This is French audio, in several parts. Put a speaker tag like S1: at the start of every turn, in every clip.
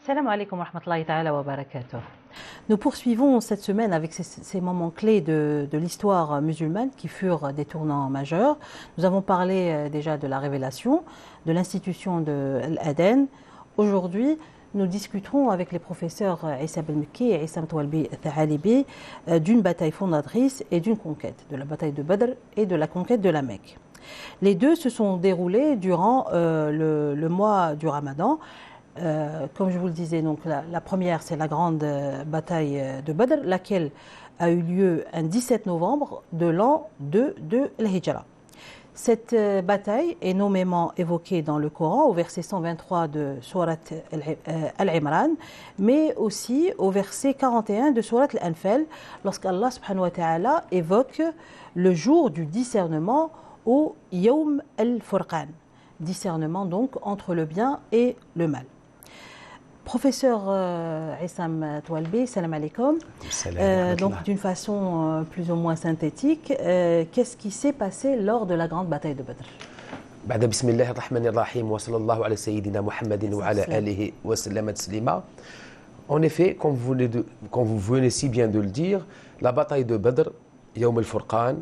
S1: Salam alaikum wa rahmatullahi ta'ala wa barakatuh. Nous poursuivons cette semaine avec ces moments clés de l'histoire musulmane qui furent des tournants majeurs. Nous avons parlé déjà de la révélation, de l'institution de l'Aden. Aujourd'hui, nous discuterons avec les professeurs Issa Belmekki et Issa Mtoualbi Thahalibi d'une bataille fondatrice et d'une conquête, de la bataille de Badr et de la conquête de la Mecque. Les deux se sont déroulés durant le mois du Ramadan. Comme je vous le disais, donc la première, c'est la grande bataille de Badr, laquelle a eu lieu un 17 novembre de l'an 2 de l'Hijra. Cette bataille est nommément évoquée dans le Coran au verset 123 de Surat Al-Imran, mais aussi au verset 41 de Surat Al-Anfal, lorsqu'Allah subhanahu wa ta'ala évoque le jour du discernement au Yawm al-Furqan, discernement donc entre le bien et le mal. Professeur Issam Toualbi, salam alaikum. Donc d'une façon plus ou moins synthétique, qu'est-ce qui s'est passé lors de la grande bataille de Badr?
S2: بعد بسم الله الرحمن الرحيم وصلى الله على سيدنا محمد وعلى آله وسلم تسليما. En effet, comme vous venez si bien de le dire, la bataille de Badr, Yawm al-Furqan,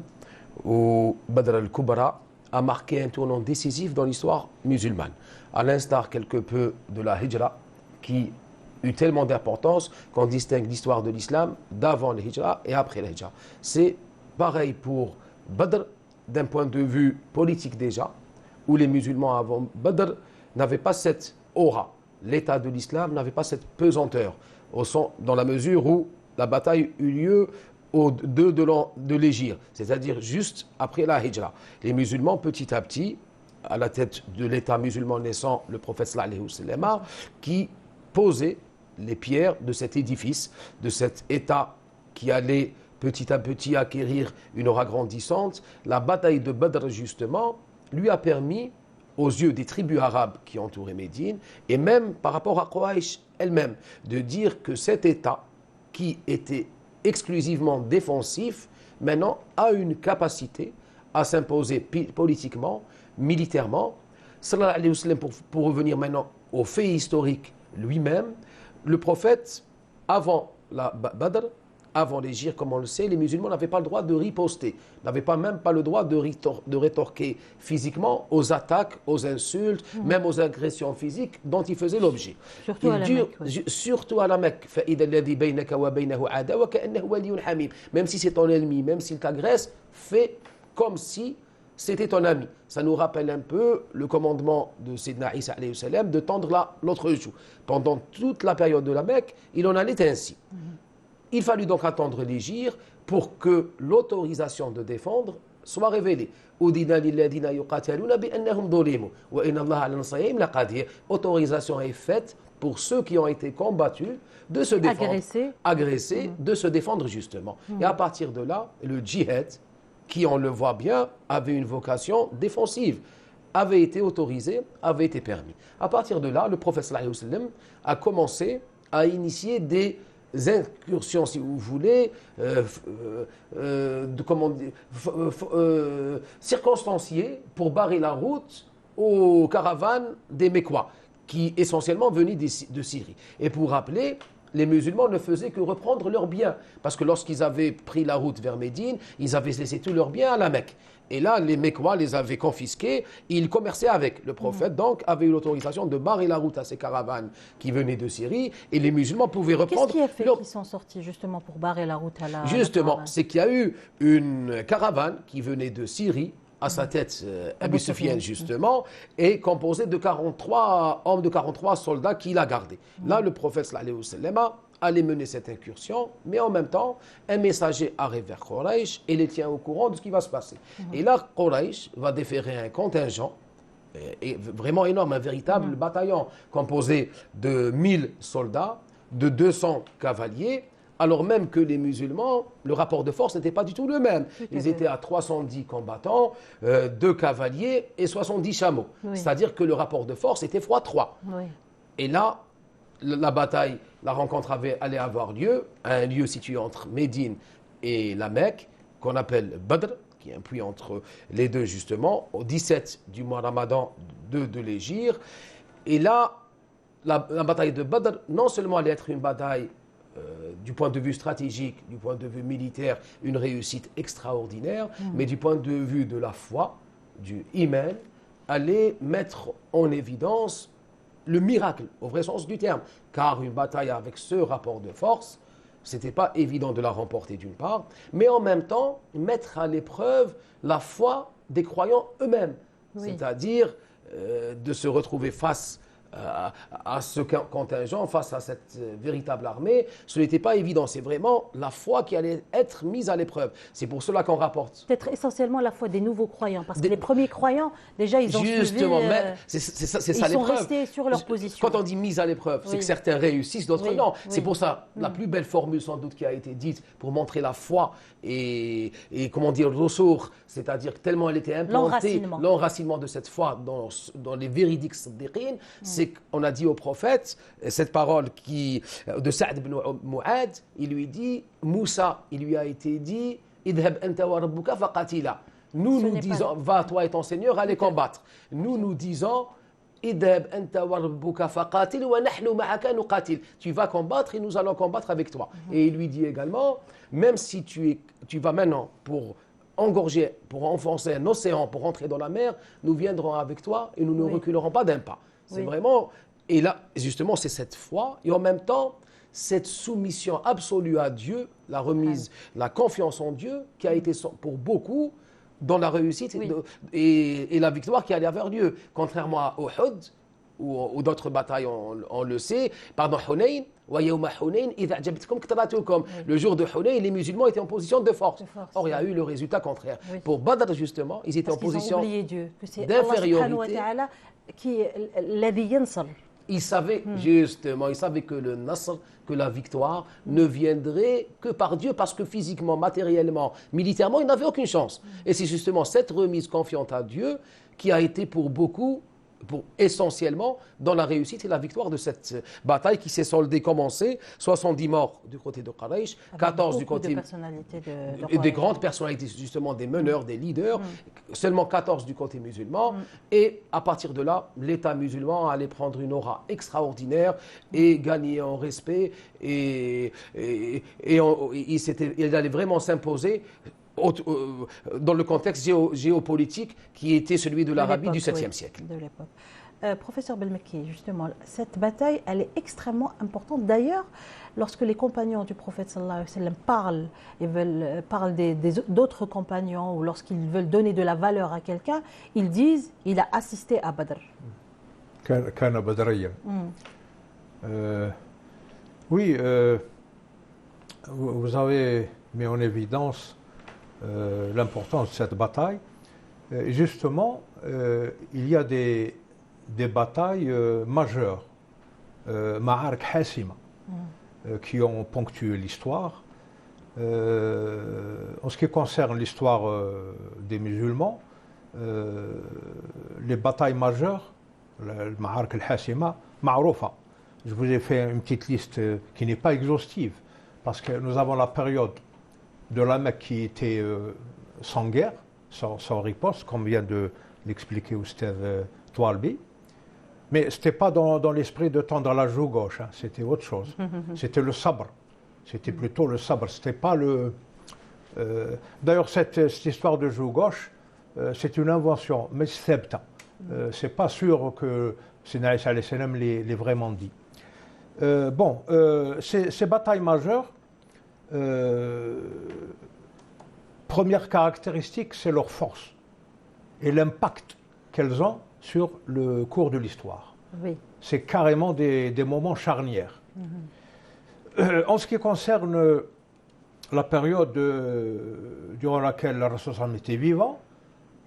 S2: ou Badr al-Kubra, a marqué un tournant décisif dans l'histoire musulmane, à l'instar quelque peu de la Hijra, qui eut tellement d'importance qu'on distingue l'histoire de l'islam d'avant le Hijra et après le Hijra. C'est pareil pour Badr, d'un point de vue politique déjà, où les musulmans avant Badr n'avaient pas cette aura. L'état de l'islam n'avait pas cette pesanteur, dans la mesure où la bataille eut lieu au 2 de l'an de l'Hégire, c'est-à-dire juste après la Hijra. Les musulmans, petit à petit, à la tête de l'état musulman naissant, le prophète sallallahu alayhi wa sallam, qui poser les pierres de cet édifice, de cet État qui allait petit à petit acquérir une aura grandissante. La bataille de Badr, justement, lui a permis, aux yeux des tribus arabes qui entouraient Médine, et même par rapport à Quraysh elle-même, de dire que cet État, qui était exclusivement défensif, maintenant a une capacité à s'imposer politiquement, militairement. Sallallahu alayhi wa sallam, pour revenir maintenant aux faits historiques lui-même, le prophète, avant la Badr, avant l'Hégire, comme on le sait, les musulmans n'avaient pas le droit de riposter, n'avaient même pas le droit de rétorquer physiquement aux attaques, aux insultes, même aux agressions physiques dont ils faisaient l'objet.
S1: Surtout à la Mecque.
S2: Surtout à la Mecque. Même si c'est ton ennemi, même s'il t'agresse, fais comme si c'était ton ami. Ça nous rappelle un peu le commandement de Sayyidina Isa alayhi salam de tendre l'autre joue. Pendant toute la période de la Mecque, il en allait ainsi. Il fallut donc attendre l'Hégire pour que l'autorisation de défendre soit révélée. Autorisation est faite pour ceux qui ont été combattus de se défendre, agressés, de se défendre justement. Et à partir de là, le djihad, qui, on le voit bien, avait une vocation défensive, avait été autorisé, avait été permis. À partir de là, le prophète sallallahu alayhi wa sallam a commencé à initier des incursions, si vous voulez, circonstanciées pour barrer la route aux caravanes des Mécois, qui essentiellement venaient de Syrie. Et pour rappeler, les musulmans ne faisaient que reprendre leurs biens. Parce que lorsqu'ils avaient pris la route vers Médine, ils avaient laissé tous leurs biens à la Mecque. Et là, les Mécois les avaient confisqués, ils commerçaient avec. Le prophète, donc, avait eu l'autorisation de barrer la route à ces caravanes qui venaient de Syrie, et les musulmans pouvaient reprendre...
S1: Qu'est-ce qui a fait qu'ils sont sortis justement pour barrer la route à la
S2: Justement, c'est qu'il y a eu une caravane qui venait de Syrie, à sa tête, Abu Sufyan justement, est composé de 43 hommes, de 43 soldats qui l'a gardé. Là, le prophète sallallahu alayhi wa sallam allait mener cette incursion, mais en même temps, un messager arrive vers Quraysh et les tient au courant de ce qui va se passer. Et là, Quraysh va déférer un contingent vraiment énorme, un véritable bataillon composé de 1000 soldats, de 200 cavaliers, alors même que les musulmans, le rapport de force n'était pas du tout le même. Ils étaient à 310 combattants, 2 cavaliers et 70 chameaux. Oui. C'est-à-dire que le rapport de force était x3. Oui. Et là, la bataille, la rencontre allait avoir lieu à un lieu situé entre Médine et la Mecque, qu'on appelle Badr, qui est un puits entre les deux justement, au 17 du mois Ramadan de l'Hégire. Et là, la bataille de Badr, non seulement allait être une bataille du point de vue stratégique, du point de vue militaire, une réussite extraordinaire, mais du point de vue de la foi, du iman, allait mettre en évidence le miracle, au vrai sens du terme. Car une bataille avec ce rapport de force, ce n'était pas évident de la remporter d'une part, mais en même temps, mettre à l'épreuve la foi des croyants eux-mêmes. Oui. C'est-à-dire de se retrouver face à ce contingent, face à cette véritable armée, ce n'était pas évident. C'est vraiment la foi qui allait être mise à l'épreuve. C'est pour cela qu'on rapporte.
S1: Peut-être essentiellement la foi des nouveaux croyants, parce que les premiers croyants, déjà, ils ont
S2: justement, c'est ça l'épreuve.
S1: Ils sont restés sur leur position.
S2: Quand on dit mise à l'épreuve, c'est que certains réussissent, d'autres non. C'est pour ça, la plus belle formule sans doute qui a été dite pour montrer la foi et comment dire, le ressources, c'est-à-dire tellement elle était implantée, l'enracinement de cette foi dans les véridiques siddiqines, c'est qu'on a dit au prophète, cette parole de Sa'd ibn Mu'ad, il lui dit, Moussa, il lui a été dit, idhab anta wa rabbuka faqatila. Nous disons, va toi et ton Seigneur, allez combattre. Nous disons, idhab anta wa rabbuka faqatil wa nahnu ma'aka nuqatil. Tu vas combattre et nous allons combattre avec toi. Et il lui dit également, même si tu vas maintenant pour engorger, pour enfoncer un océan, pour entrer dans la mer, nous viendrons avec toi et nous ne reculerons pas d'un pas. C'est vraiment, et là, justement, c'est cette foi, et en même temps, cette soumission absolue à Dieu, la remise, la confiance en Dieu, qui a été pour beaucoup dans la réussite et la victoire qui allait vers Dieu. Contrairement à Uhud, ou d'autres batailles, on le sait, pardon, Hunayn, le jour de Hunayn, les musulmans étaient en position de force. Or, il y a eu le résultat contraire. Pour Badr, justement, ils étaient en position d'infériorité. Ils savaient, justement, ils savaient que le Nasr, que la victoire, ne viendrait que par Dieu, parce que physiquement, matériellement, militairement, ils n'avaient aucune chance. Et c'est justement cette remise confiante à Dieu qui a été pour beaucoup, essentiellement dans la réussite et la victoire de cette bataille qui s'est soldée, commencée, 70 morts du côté de Quraysh, 14 du côté des grandes personnalités, justement des meneurs, des leaders, seulement 14 du côté musulman, et à partir de là, l'État musulman allait prendre une aura extraordinaire et gagner en respect, et il allait vraiment s'imposer dans le contexte géopolitique qui était celui de l'Arabie du 7e siècle.
S1: De l'époque. Professeur Belmeki, justement, cette bataille, elle est extrêmement importante. D'ailleurs, lorsque les compagnons du prophète sallallahu alayhi wa sallam parlent d'autres compagnons, ou lorsqu'ils veulent donner de la valeur à quelqu'un, ils disent « il a assisté à Badr ».
S3: Kana Badriyan. Oui, vous avez mis en évidence l'importance de cette bataille. Justement, il y a des batailles majeures, Ma'arak Hasima, qui ont ponctué l'histoire. En ce qui concerne l'histoire des musulmans, les batailles majeures, le Ma'arak al-Hasima, Ma'roufa. Je vous ai fait une petite liste qui n'est pas exhaustive, parce que nous avons la période de la Mecque qui était sans guerre, sans riposte, comme vient de l'expliquer Oustaz Toualbi. Mais ce n'était pas dans l'esprit de tendre la joue gauche, hein, c'était autre chose. C'était le sabre. C'était plutôt le sabre. C'était pas le. D'ailleurs, cette histoire de joue gauche, c'est une invention, mais c'est c'est pas sûr que Sina Isa alayhi salam l'ait vraiment dit. Ces batailles majeures, première caractéristique, c'est leur force et l'impact qu'elles ont sur le cours de l'histoire.
S1: Oui.
S3: C'est carrément des moments charnières. En ce qui concerne la période durant laquelle le Rasul était vivant,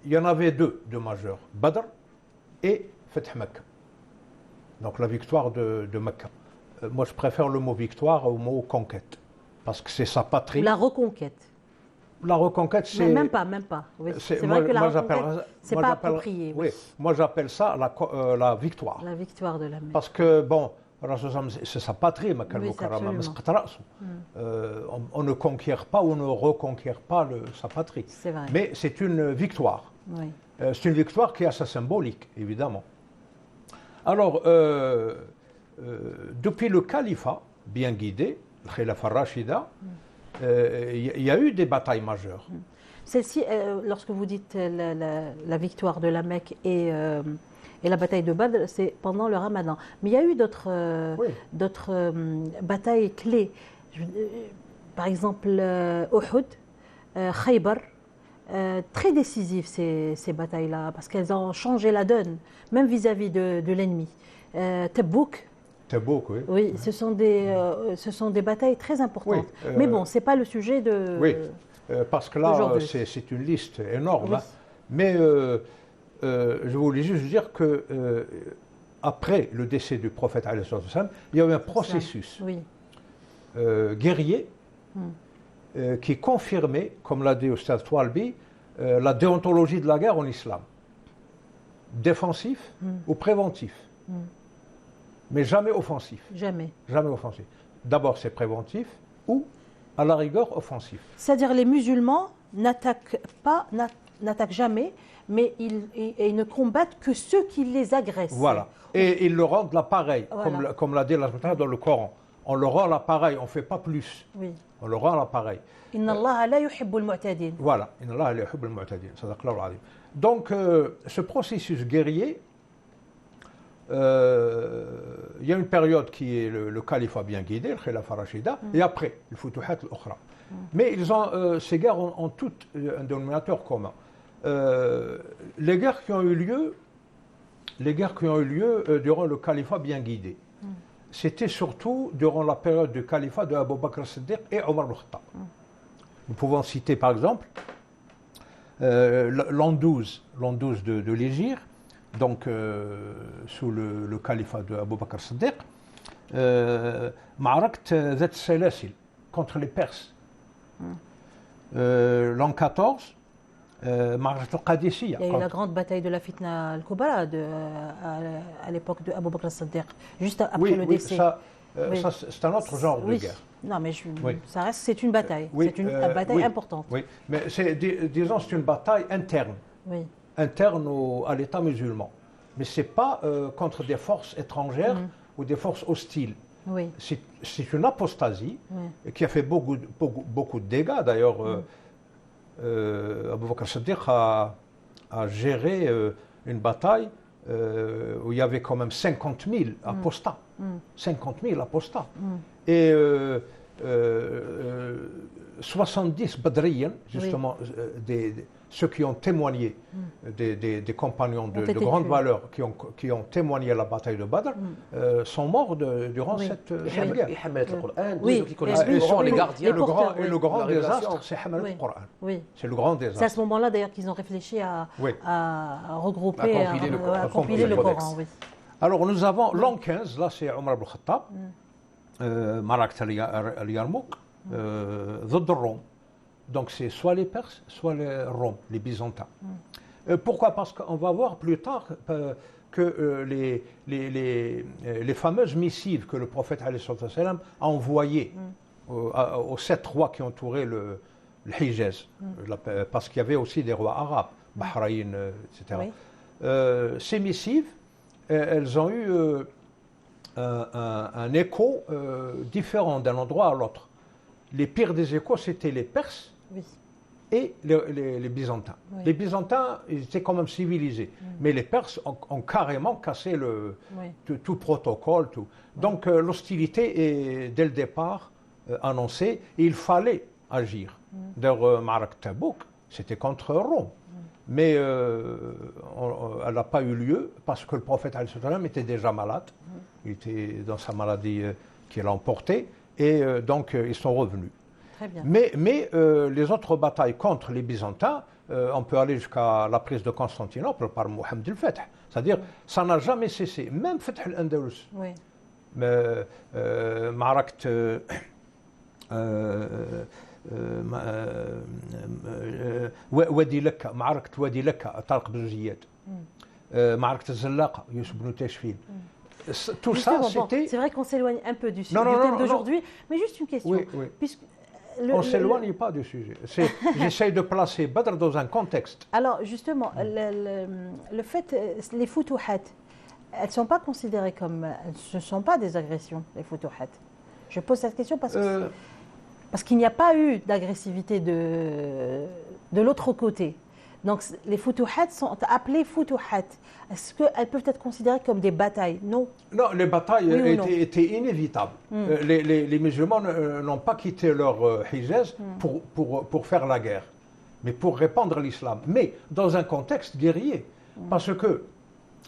S3: il y en avait deux de majeurs, Badr et Fath Mecca. Donc la victoire de Mecca. Moi je préfère le mot victoire au mot conquête, parce que c'est sa patrie.
S1: La reconquête.
S3: La reconquête, c'est...
S1: Même pas. Oui. C'est vrai que la reconquête, c'est pas approprié.
S3: Oui. Moi j'appelle ça la victoire.
S1: La victoire de la Mecque.
S3: Parce que, bon, c'est sa patrie, Mecca al-Mukarrama. On ne conquiert pas ou ne reconquiert pas sa patrie.
S1: C'est vrai.
S3: Mais c'est une victoire.
S1: Oui.
S3: C'est une victoire qui a sa symbolique, évidemment. Alors, depuis le califat, bien guidé, le Khilafa Rashida, il y a eu des batailles majeures.
S1: Celle-ci, lorsque vous dites la victoire de la Mecque et la bataille de Badr, c'est pendant le Ramadan. Mais il y a eu d'autres batailles clés. Par exemple, Uhud, Khaybar, très décisives ces batailles-là, parce qu'elles ont changé la donne, même vis-à-vis de l'ennemi. Tebouk.
S3: Tebouk, oui.
S1: Oui, ce sont des batailles très importantes.
S3: Oui,
S1: mais bon, ce n'est pas le sujet de...
S3: Oui, parce que là, c'est une liste énorme. Oui. Hein. Mais je voulais juste dire que après le décès du prophète, il y a eu un processus guerrier qui confirmait, comme l'a dit Oustaz Toualbi, la déontologie de la guerre en islam. Défensif ou préventif. Mais jamais offensif.
S1: Jamais.
S3: Jamais offensif. D'abord, c'est préventif ou, à la rigueur, offensif.
S1: C'est-à-dire les musulmans n'attaquent jamais, mais ils ne combattent que ceux qui les agressent.
S3: Voilà. Et ils le rendent l'appareil, voilà. comme l'a dit Allah dans le Coran. On le rend l'appareil, on ne fait pas plus.
S1: Oui.
S3: On le rend l'appareil.
S1: Inna Allah la yuhibbul mu'tadin.
S3: Voilà. Inna Allah la yuhibbul mu'tadin. Donc, ce processus guerrier, il y a une période qui est le califat bien guidé, le Khilafa Rashida, et après, le Futuhat al-Ukhra. Mais ces guerres ont toutes un dénominateur commun. Les guerres qui ont eu lieu durant le califat bien guidé, c'était surtout durant la période du califat de Abu Bakr as-Siddiq et Omar al-Khattab. Nous pouvons citer par exemple l'an 12 de l'Hégire, donc sous le califat de Abu Bakr as-Siddiq, Ma'arakt Zat Salasil contre les Perses. L'an 14, Ma'arakt al-Qadisiyya.
S1: Il y a eu la grande bataille de la Fitna al-Kubra à l'époque de Abu Bakr as-Siddiq, juste après le décès.
S3: Ça, c'est un autre genre de guerre.
S1: Non, mais ça reste, c'est une bataille. C'est une bataille importante.
S3: Oui, mais disons, c'est une bataille interne.
S1: Oui.
S3: Interne à l'État musulman. Mais ce n'est pas contre des forces étrangères ou des forces hostiles.
S1: Oui.
S3: C'est une apostasie qui a fait beaucoup de dégâts. D'ailleurs, Abu Bakr as-Siddiq a géré une bataille où il y avait quand même 50 000 apostats. 50 000 apostats. Et 70 badriens, justement, ceux qui ont témoigné, des compagnons de grande valeur qui ont témoigné à la bataille de Badr, sont morts durant cette guerre.
S1: Oui,
S2: les gardiens.
S3: Et le grand désastre, c'est Hamal al-Qur'an.
S1: Oui.
S3: C'est le grand désastre.
S1: C'est à ce moment-là, d'ailleurs, qu'ils ont réfléchi à regrouper, à compiler le Coran. Oui.
S3: Alors, nous avons l'an 15, là, c'est Omar ibn Khattab, Ma'arakt al-Yarmouk, ضد الروم. Donc c'est soit les Perses, soit les Roms, les Byzantins. Pourquoi? Parce qu'on va voir plus tard que les fameuses missives que le prophète a envoyées aux 7 rois qui entouraient le Hijaz, parce qu'il y avait aussi des rois arabes, Bahreïn, etc. Oui. Ces missives, elles ont eu un écho différent d'un endroit à l'autre. Les pires des échos, c'était les Perses et les Byzantins. Oui. Les Byzantins, ils étaient quand même civilisés, mais les Perses ont carrément cassé tout protocole. Tout. Donc l'hostilité est dès le départ annoncée, et il fallait agir. D'ailleurs, Ma'arak Tabouk, c'était contre Rome. Mais elle n'a pas eu lieu parce que le prophète était déjà malade. Il était dans sa maladie qui l'a emporté. Et donc, ils sont revenus.
S1: Très bien.
S3: Mais les autres batailles contre les Byzantins, on peut aller jusqu'à la prise de Constantinople par Mohammed el-Fath. C'est-à-dire, ça n'a jamais cessé. Même Fath al-Andalus.
S1: Oui.
S3: Ma'arakt Wadi Lekka, Ma'arakt Wadi Lekka, Tariq bin Ziyad. Ma'arakt al-Zallaqa, Yusuf ibn Tashfin. Tout ça, c'était...
S1: C'est vrai qu'on s'éloigne un peu du thème d'aujourd'hui, mais juste une question.
S3: Oui. On ne s'éloigne pas du sujet. J'essaye de placer Badr dans un contexte.
S1: Alors, justement, le fait, les Futuhat, elles ne sont pas considérées comme... Ce ne sont pas des agressions, les futuhat. Je pose cette question parce qu'il n'y a pas eu d'agressivité de l'autre côté. Donc les futuhat sont appelées futuhat. Est-ce qu'elles peuvent être considérées comme des batailles? Non.
S3: Non, les batailles étaient inévitables. Les musulmans n'ont pas quitté leur Hijaz pour faire la guerre, mais pour répandre l'islam. Mais dans un contexte guerrier. Parce que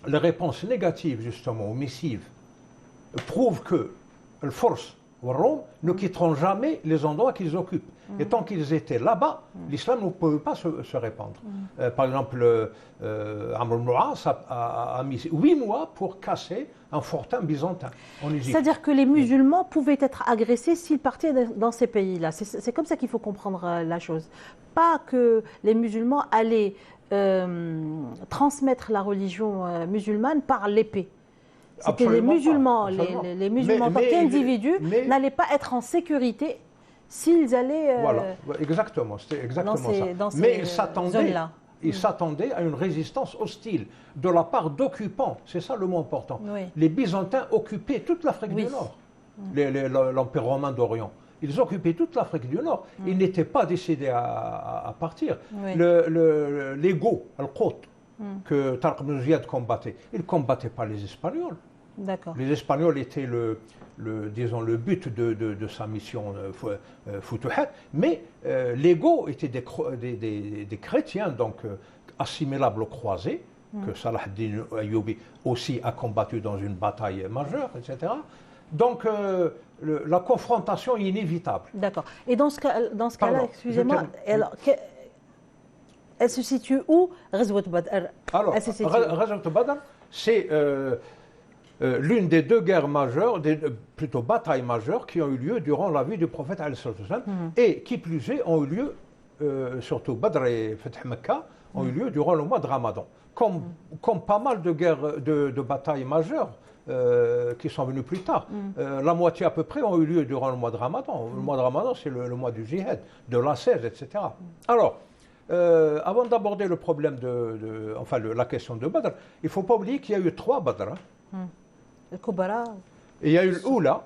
S3: les réponses négatives, justement, aux missives, prouvent que les forces ou Rome ne quitteront jamais les endroits qu'ils occupent. Et tant qu'ils étaient là-bas, l'islam ne pouvait pas se répandre. Par exemple, Amr ibn al-As a mis 8 mois pour casser un fortin byzantin en Égypte.
S1: C'est-à-dire que les musulmans pouvaient être agressés s'ils partaient dans ces pays-là. C'est comme ça qu'il faut comprendre la chose. Pas que les musulmans allaient transmettre la religion musulmane par l'épée. C'était les musulmans, les musulmans en tant qu'individus n'allaient pas être en sécurité s'ils allaient
S3: voilà, exactement, c'était exactement ça. Mais ils s'attendaient à une résistance hostile de la part d'occupants, c'est ça le mot important.
S1: Oui.
S3: Les Byzantins occupaient toute l'Afrique du Nord, l'Empire romain d'Orient. Ils occupaient toute l'Afrique du Nord. Ils n'étaient pas décidés à partir.
S1: Oui.
S3: L'ego, le Qut, que Tarq ibn Ziyad combattait, il ne combattait pas les Espagnols. Les Espagnols étaient disons, le but de sa mission Futuhat, mais l'ego était des chrétiens, donc assimilables aux croisés, que Salah ad-Din Ayyubi aussi a combattu dans une bataille majeure, etc. Donc la confrontation est inévitable.
S1: D'accord. Et dans ce cas-là, excusez-moi, elle se situe où, Ghazwat Badr?
S3: Alors, Ghazwat Badr, c'est l'une des deux guerres majeures, plutôt batailles majeures, qui ont eu lieu durant la vie du prophète et qui plus est, ont eu lieu, surtout Badr et Fath Mecca, ont eu lieu durant le mois de Ramadan. Comme pas mal de guerres, de batailles majeures qui sont venues plus tard. La moitié à peu près ont eu lieu durant le mois de Ramadan. Le mois de Ramadan, c'est le mois du jihad, de l'ascèse, etc. Alors, avant d'aborder le problème la question de Badr, il ne faut pas oublier qu'il y a eu 3 Badr.
S1: Le Kubara.
S3: Il y a eu l'Oula,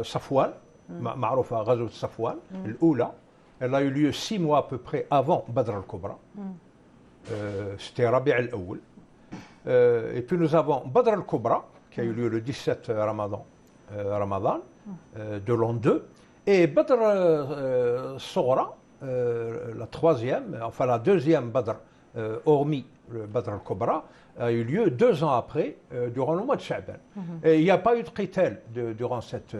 S3: Safwan, Ma'roufa Ghazwat Safwan, l'Oula. Elle a eu lieu 6 mois à peu près avant Badr al-Kubra. C'était Rabi' al-Awwal. Et puis nous avons Badr al-Kubra, qui a eu lieu le 17 Ramadan de l'an 2. Et Badr al-Sughra, la deuxième Badr, hormis le Badr al-Kubra, a eu lieu 2 ans après, durant le mois de Sha'ban. Et il n'y a pas eu de qital durant cette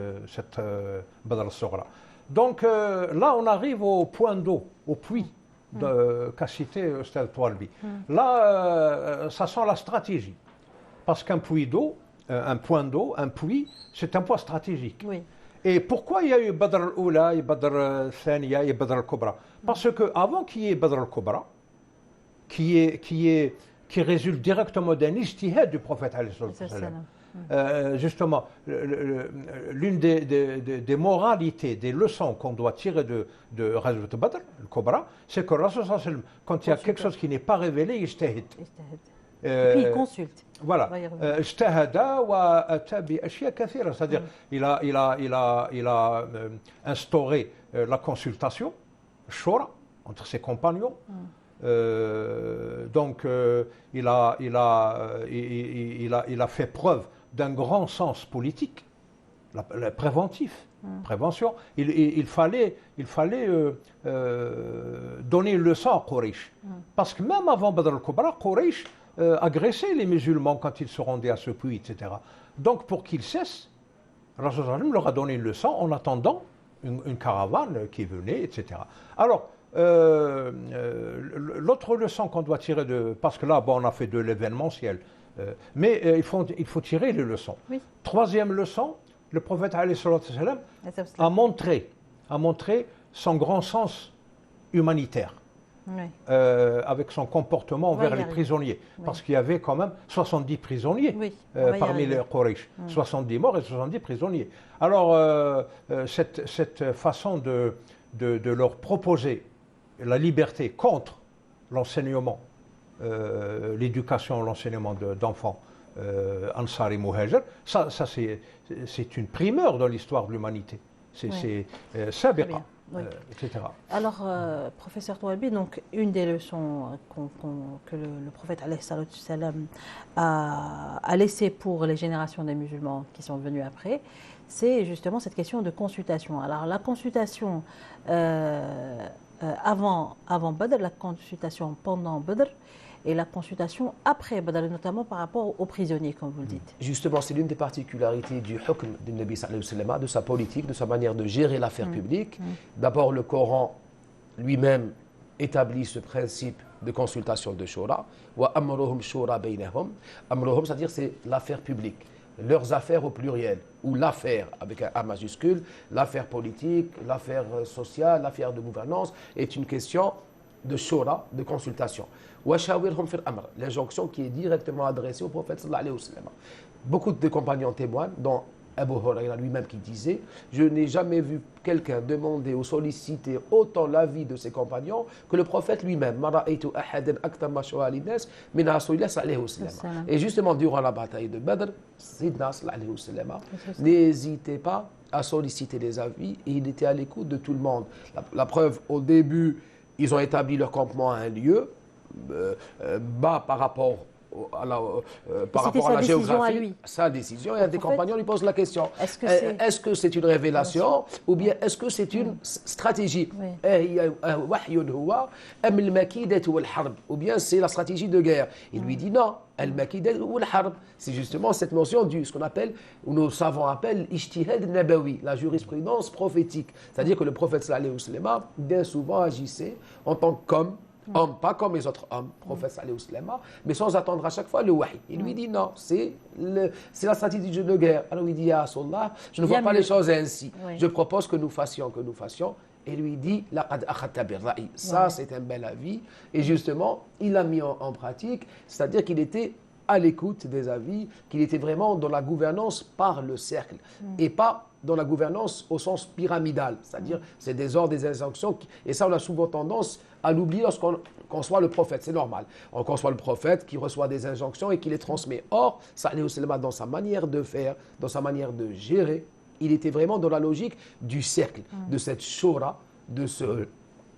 S3: Badr al-Sughra. Donc là, on arrive au point d'eau, au puits qu'a cité Ustad Toualbi. Là, ça sent la stratégie. Parce qu'un puits d'eau, un puits, c'est un point stratégique. Oui. Et pourquoi il y a eu Badr al-Oula, Badr al-Thaniya et Badr al-Kubra? Parce qu'avant qu'il y ait Badr al-Kubra, qui résulte directement d'un ijtihad du prophète, justement, l'une des moralités, des leçons qu'on doit tirer de Ghazwat Badr, le Kubra, c'est que Rasul, quand il y a quelque chose qui n'est pas révélé, il ijtahid.
S1: Et puis il consulte.
S3: Voilà. Ijtahada wa ata bi ashya kathira, c'est-à-dire il a instauré la consultation, shura, entre ses compagnons. Donc il a fait preuve d'un grand sens politique, préventif, prévention. Il fallait donner une leçon à Quraysh. Parce que même avant Badr al-Kubra, Quraysh agressait les musulmans quand ils se rendaient à ce puits, etc. Donc pour qu'ils cessent, Rasul leur a donné une leçon en attendant une caravane qui venait, etc. Alors, l'autre leçon qu'on doit tirer parce que là, bon, on a fait de l'événementiel, mais il faut tirer les leçons. Oui. Troisième leçon, le prophète a montré son grand sens humanitaire. Oui. Avec son comportement envers les prisonniers. Oui. Parce qu'il y avait quand même 70 prisonniers parmi les Quraysh. 70 morts et 70 prisonniers. Alors, cette façon de leur proposer la liberté contre l'enseignement, l'éducation, l'enseignement d'enfants Ansari Muhajir. Ça c'est une primeur dans l'histoire de l'humanité. C'est Sabiqa, etc.
S1: Alors, professeur Toualbi, donc une des leçons que le prophète alayhi salam a laissé pour les générations des musulmans qui sont venus après, c'est justement cette question de consultation. Alors, la consultation avant Badr, la consultation pendant Badr, et la consultation après Badr, notamment par rapport aux prisonniers, comme vous le dites.
S2: Justement, c'est l'une des particularités du hukm du Nabi sallallahu alayhi wa sallam, de sa politique, de sa manière de gérer l'affaire publique. D'abord, le Coran lui-même établit ce principe de consultation de shura. Wa amruhum shura baynahum. Amruhum, c'est-à-dire c'est l'affaire publique. Leurs affaires au pluriel, ou l'affaire avec un A majuscule, l'affaire politique, l'affaire sociale, l'affaire de gouvernance, est une question de shura, de consultation. L'injonction qui est directement adressée au prophète sallallahu alayhi wa sallam. Beaucoup de compagnons témoignent, dont Abu Huraira lui-même qui disait « Je n'ai jamais vu quelqu'un demander ou solliciter autant l'avis de ses compagnons que le prophète lui-même. » Et justement, durant la bataille de Badr, n'hésitez pas à solliciter les avis et il était à l'écoute de tout le monde. La preuve, au début, ils ont établi leur campement à un lieu bas par rapport à la géographie, sa décision, et un des compagnons lui pose la question, est-ce que c'est une révélation ou bien est-ce que c'est une stratégie, ou bien c'est la stratégie de guerre? Il lui dit non, c'est justement cette notion du, ce qu'on appelle, ou nos savants appellent ijtihad nabawi, la jurisprudence prophétique, c'est-à-dire que le prophète sallallahu alayhi wa sallam bien souvent agissait en tant qu'homme, pas comme les autres hommes, prophète sallallahu alayhi wa sallam, mais sans attendre à chaque fois le wahi. Il lui dit non, c'est la stratégie de guerre. Alors il dit ya Rasulallah, je ne vois pas les choses ainsi. Je propose que nous fassions. Et lui dit laqad akhadta bir-ra'y. Ça c'est un bel avis. Et justement, il l'a mis en pratique, c'est-à-dire qu'il était à l'écoute des avis, qu'il était vraiment dans la gouvernance par le cercle et pas dans la gouvernance au sens pyramidal, c'est-à-dire c'est des ordres, des injonctions, et ça on a souvent tendance à l'oublier lorsqu'on conçoit le prophète, c'est normal. On conçoit le prophète qui reçoit des injonctions et qui les transmet. Or, sallallahu alayhi wa sallam, dans sa manière de faire, dans sa manière de gérer, il était vraiment dans la logique du cercle, de cette shura, de ce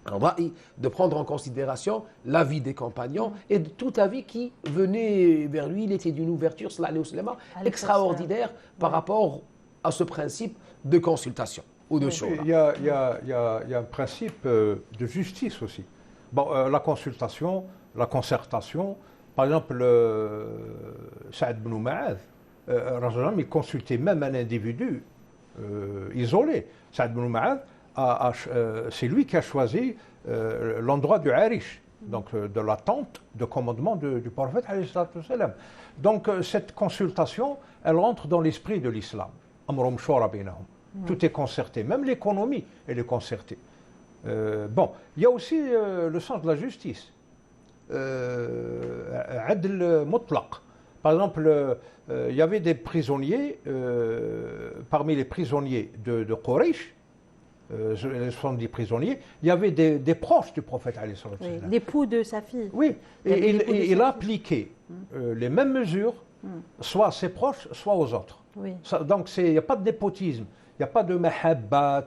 S2: ra'i, de prendre en considération l'avis des compagnons et de tout avis qui venait vers lui. Il était d'une ouverture, sallallahu alayhi wa sallam, extraordinaire par rapport à ce principe de consultation ou de shura.
S3: Il y a un principe de justice aussi. Bon, la consultation, la concertation, par exemple, Saad ibn Mu'adh, il consultait même un individu isolé. Saad ibn Mu'adh, c'est lui qui a choisi l'endroit du Arish, donc de la tente de commandement du prophète. Donc cette consultation, elle rentre dans l'esprit de l'islam. Tout est concerté, même l'économie, elle est concertée. Bon, il y a aussi le sens de la justice. Adl mutlaq. Par exemple, il y avait des prisonniers, parmi les prisonniers de Quraysh, les 70 prisonniers, il y avait des proches du prophète.
S1: L'époux de sa fille.
S3: Oui, et il a appliqué les mêmes mesures, soit à ses proches, soit aux autres.
S1: Oui.
S3: Donc il n'y a pas de népotisme, il n'y a pas de mahabbat.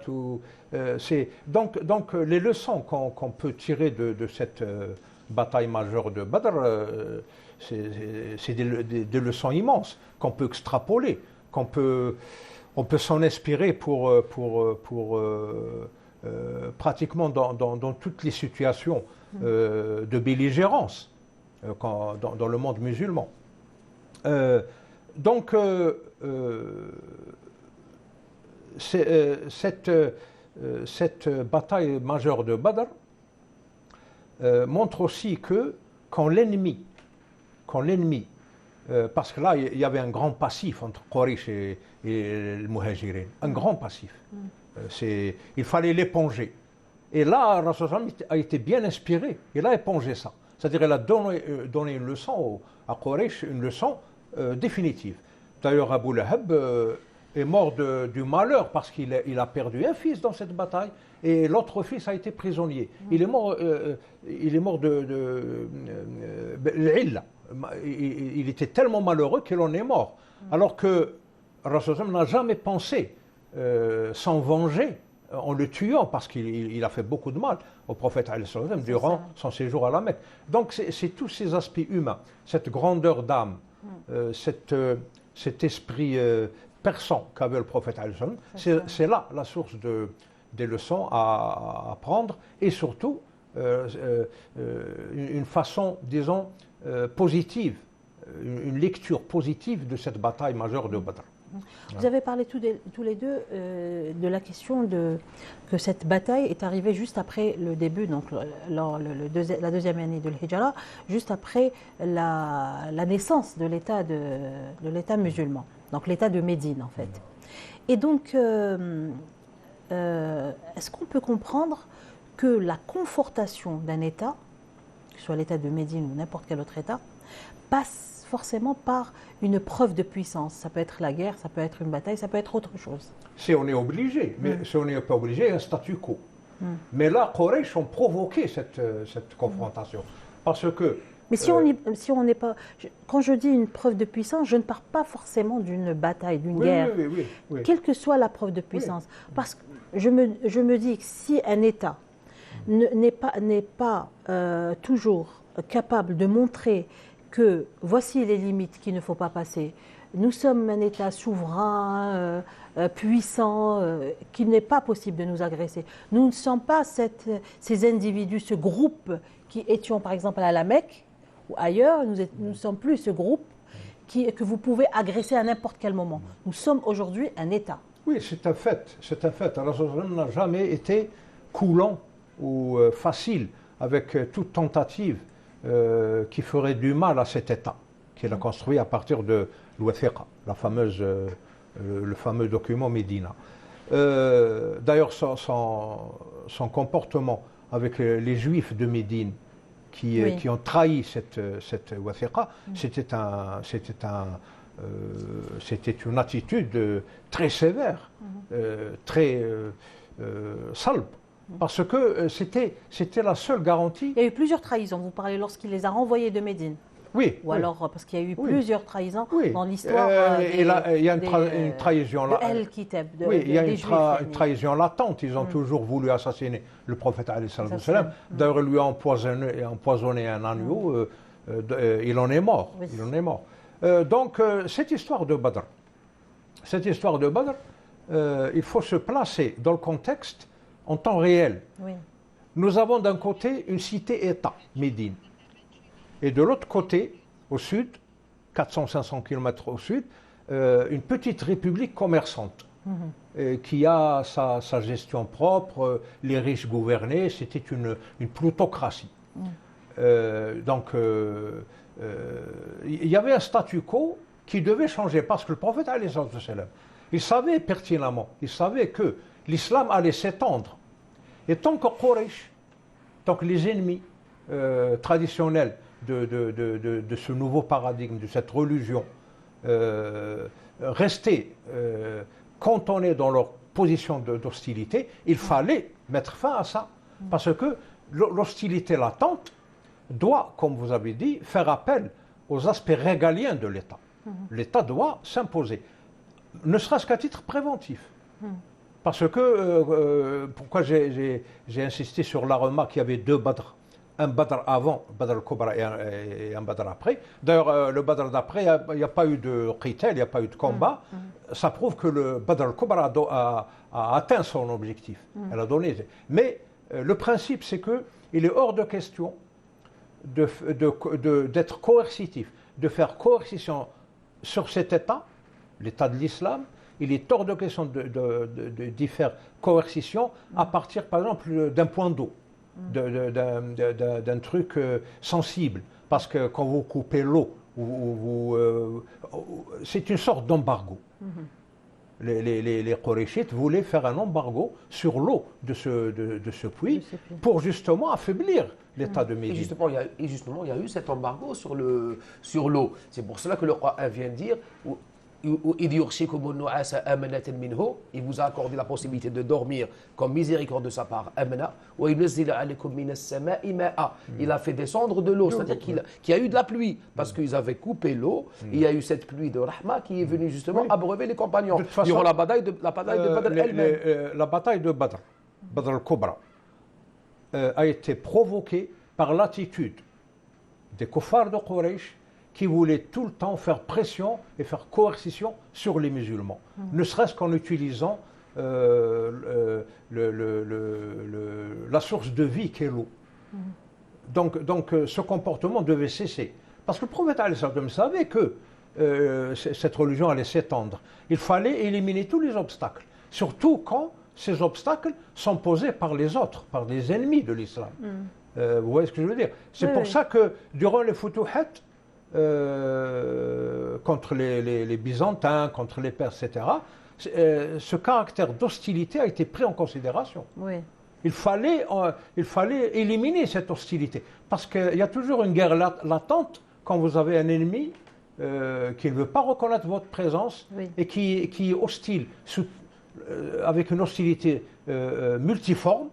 S3: Donc les leçons qu'on peut tirer de cette bataille majeure de Badr, c'est des leçons immenses qu'on peut extrapoler, on peut s'en inspirer pour pratiquement dans toutes les situations de belligérance dans le monde musulman. Donc, cette bataille majeure de Badr montre aussi que quand l'ennemi, parce que là il y avait un grand passif entre Quraysh et le Muhajirin, un grand passif, il fallait l'éponger. Et là, Rasulullah a été bien inspiré, il a épongé ça. C'est-à-dire qu'il a donné une leçon à Quraysh, une leçon définitive. D'ailleurs, Abu Lahab, est mort du malheur parce qu'il a perdu un fils dans cette bataille et l'autre fils a été prisonnier. Il est mort de l'illa. Il était tellement malheureux qu'il en est mort. Alors que Rasul n'a jamais pensé s'en venger en le tuant parce qu'il a fait beaucoup de mal au prophète durant son séjour à la Mecque. Donc c'est tous ces aspects humains, cette grandeur d'âme, cet esprit perçant qu'avait le prophète, c'est là la source des leçons à prendre et surtout une façon, disons, positive, une lecture positive de cette bataille majeure de Badr.
S1: Vous avez parlé tous les deux de la question que cette bataille est arrivée juste après le début, donc la deuxième année de l'Hijra, juste après la naissance de l'État musulman, donc l'État de Médine en fait. Et donc, est-ce qu'on peut comprendre que la confortation d'un État, que ce soit l'État de Médine ou n'importe quel autre État, passe forcément par une preuve de puissance? Ça peut être la guerre, ça peut être une bataille, ça peut être autre chose.
S3: Si on est obligé, mais si on n'est pas obligé, il y a un statu quo. Mais là, Quraysh ont provoqué cette confrontation. Parce que...
S1: Mais si on n'est pas... Quand je dis une preuve de puissance, je ne parle pas forcément d'une bataille, d'une guerre.
S3: Oui.
S1: Quelle que soit la preuve de puissance. Parce que je me dis que si un État n'est pas toujours capable de montrer que voici les limites qu'il ne faut pas passer. Nous sommes un État souverain, puissant, qu'il n'est pas possible de nous agresser. Nous ne sommes pas ces individus, ce groupe qui étions par exemple à la Mecque ou ailleurs, nous ne sommes plus ce groupe que vous pouvez agresser à n'importe quel moment. Nous sommes aujourd'hui un État.
S3: Oui, c'est un fait. C'est un fait. Allah n'a jamais été coulant ou facile avec toute tentative qui ferait du mal à cet État qu'il a construit à partir de l'Wathiqa, le fameux document Médina. D'ailleurs, son comportement avec les Juifs de Médine qui ont trahi cette Wathiqa, c'était une attitude très sévère, très salbe. Parce que c'était la seule garantie.
S1: Il y a eu plusieurs trahisons. Vous parlez lorsqu'il les a renvoyés de Médine.
S3: Oui.
S1: Ou alors parce qu'il y a eu plusieurs trahisons dans l'histoire.
S3: Il y a une trahison là.
S1: Il
S3: y a une trahison latente. Ils ont toujours voulu assassiner le prophète alayhi salam. D'ailleurs, lui a empoisonné un agneau. Il en est mort. Oui. Il en est mort. Donc cette histoire de Badr, il faut se placer dans le contexte en temps réel.
S1: Oui.
S3: Nous avons d'un côté une cité-État, Médine, et de l'autre côté, au sud, 400-500 km au sud, une petite république commerçante qui a sa gestion propre, les riches gouvernés, c'était une plutocratie. Donc, il y avait un statu quo qui devait changer parce que le prophète, il savait pertinemment, il savait que l'islam allait s'étendre. Et tant que Quraysh, tant que les ennemis traditionnels de ce nouveau paradigme, de cette religion, restaient cantonnés dans leur position d'hostilité, il fallait mettre fin à ça. Parce que l'hostilité latente doit, comme vous avez dit, faire appel aux aspects régaliens de l'État. L'État doit s'imposer, ne serait-ce qu'à titre préventif. Parce que, pourquoi j'ai insisté sur la remarque qu'il y avait deux Badr, un Badr avant, Badr al-Kubra et un Badr après. D'ailleurs, le Badr d'après, il n'y a pas eu de qital, il n'y a pas eu de combat. Ça prouve que le Badr al-Kubra a atteint son objectif. Elle a donné. Mais le principe, c'est qu'il est hors de question d'être coercitif, de faire coercition sur cet État, l'État de l'islam. Il est hors de question d'y faire coercition à partir, par exemple, d'un point d'eau, d'un truc sensible. Parce que quand vous coupez l'eau, c'est une sorte d'embargo. Les Qurayshites voulaient faire un embargo sur l'eau de ce puits pour justement affaiblir l'État de Médine.
S2: Et justement, il y a eu cet embargo sur l'eau. C'est pour cela que le Coran vient dire il vous a accordé la possibilité de dormir comme miséricorde de sa part. Il a fait descendre de l'eau, c'est-à-dire qu'il y a eu de la pluie, parce qu'ils avaient coupé l'eau. Il y a eu cette pluie de Rahma qui est venue justement abreuver les compagnons durant la bataille de Badr elle-même.
S3: La bataille de Badr, Badr al-Kubra, a été provoquée par l'attitude des kuffars de Quraysh qui voulaient tout le temps faire pression et faire coercition sur les musulmans, ne serait-ce qu'en utilisant la source de vie qu'est l'eau. Donc ce comportement devait cesser. Parce que le prophète savait que cette religion allait s'étendre. Il fallait éliminer tous les obstacles, surtout quand ces obstacles sont posés par les autres, par les ennemis de l'islam. Vous voyez ce que je veux dire? C'est pour ça que durant les Futuhat, contre les Byzantins, contre les Perses, etc., ce caractère d'hostilité a été pris en considération.
S1: Oui.
S3: Il fallait éliminer cette hostilité. Parce qu'il y a toujours une guerre latente quand vous avez un ennemi qui ne veut pas reconnaître votre présence et qui est hostile, avec une hostilité multiforme.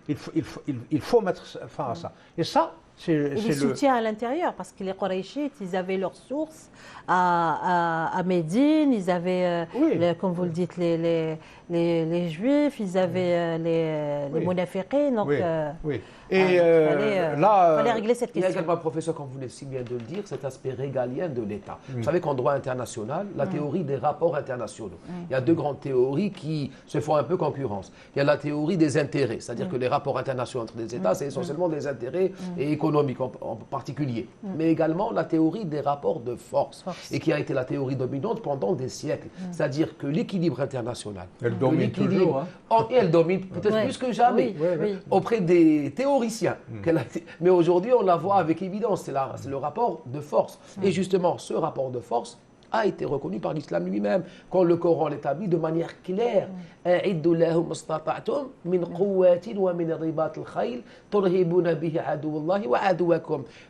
S3: Il faut mettre fin à ça. Et ça,
S1: et les soutiens à l'intérieur, parce que les Qurayshites, ils avaient leurs sources à Médine, ils avaient, comme vous le dites, les Juifs, ils avaient les Munafiqin, donc
S3: il
S1: fallait régler cette question.
S2: Il y a également, professeur, comme vous venez si bien de le dire, cet aspect régalien de l'État. Vous savez qu'en droit international, la théorie des rapports internationaux, il y a deux grandes théories qui se font un peu concurrence. Il y a la théorie des intérêts, c'est-à-dire que les rapports internationaux entre les États, c'est essentiellement des intérêts économiques en particulier, mais également la théorie des rapports de force, et qui a été la théorie dominante pendant des siècles. C'est-à-dire que l'équilibre international,
S3: elle domine toujours,
S2: et elle domine peut-être plus que jamais auprès des théoriciens. Mais aujourd'hui, on la voit avec évidence, c'est le rapport de force. Et justement, ce rapport de force a été reconnu par l'islam lui-même, quand le Coran l'établit de manière claire.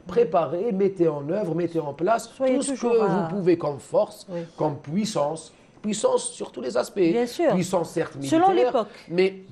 S2: Préparez, mettez en œuvre, mettez en place tout ce que vous pouvez comme force, comme puissance sur tous les aspects.
S1: Bien sûr.
S2: Puissance certes militaire,
S1: selon l'époque,
S2: mais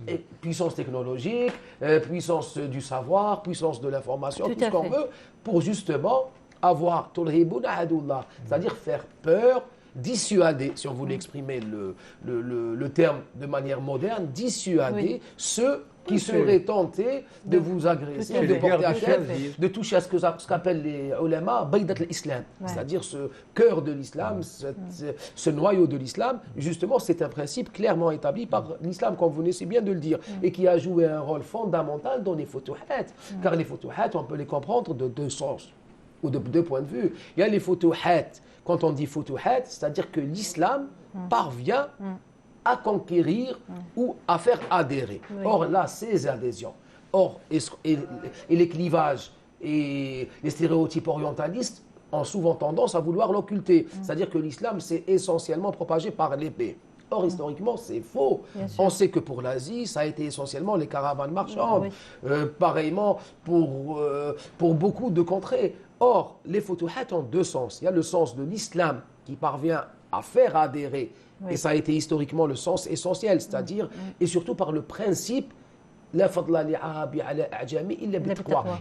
S2: puissance technologique, puissance du savoir, puissance de l'information, tout ce qu'on veut, pour justement avoir c'est-à-dire faire peur, dissuader, si on voulait exprimer le terme de manière moderne, dissuader ceux qui seraient tentés de vous agresser, de porter atteinte, de toucher à ce qu'appellent les ulama baydat l'islam, c'est-à-dire ce cœur de l'islam, ce noyau de l'islam. Justement, c'est un principe clairement établi par l'islam, comme vous venez si bien de le dire, et qui a joué un rôle fondamental dans les futuhat. Car les futuhat, on peut les comprendre de deux sens, ou de deux points de vue. Il y a les futuhat. Quand on dit futuhat, c'est-à-dire que l'islam parvient à conquérir ou à faire adhérer. Or là, ces adhésions, et les clivages et les stéréotypes orientalistes ont souvent tendance à vouloir l'occulter. C'est-à-dire que l'islam s'est essentiellement propagé par l'épée. Or, historiquement, c'est faux. On sait que pour l'Asie, ça a été essentiellement les caravanes marchandes. Pareillement pour beaucoup de contrées. Or, les futuhat ont deux sens. Il y a le sens de l'islam qui parvient à faire adhérer, et ça a été historiquement le sens essentiel, c'est-à-dire, et surtout par le principe, il ne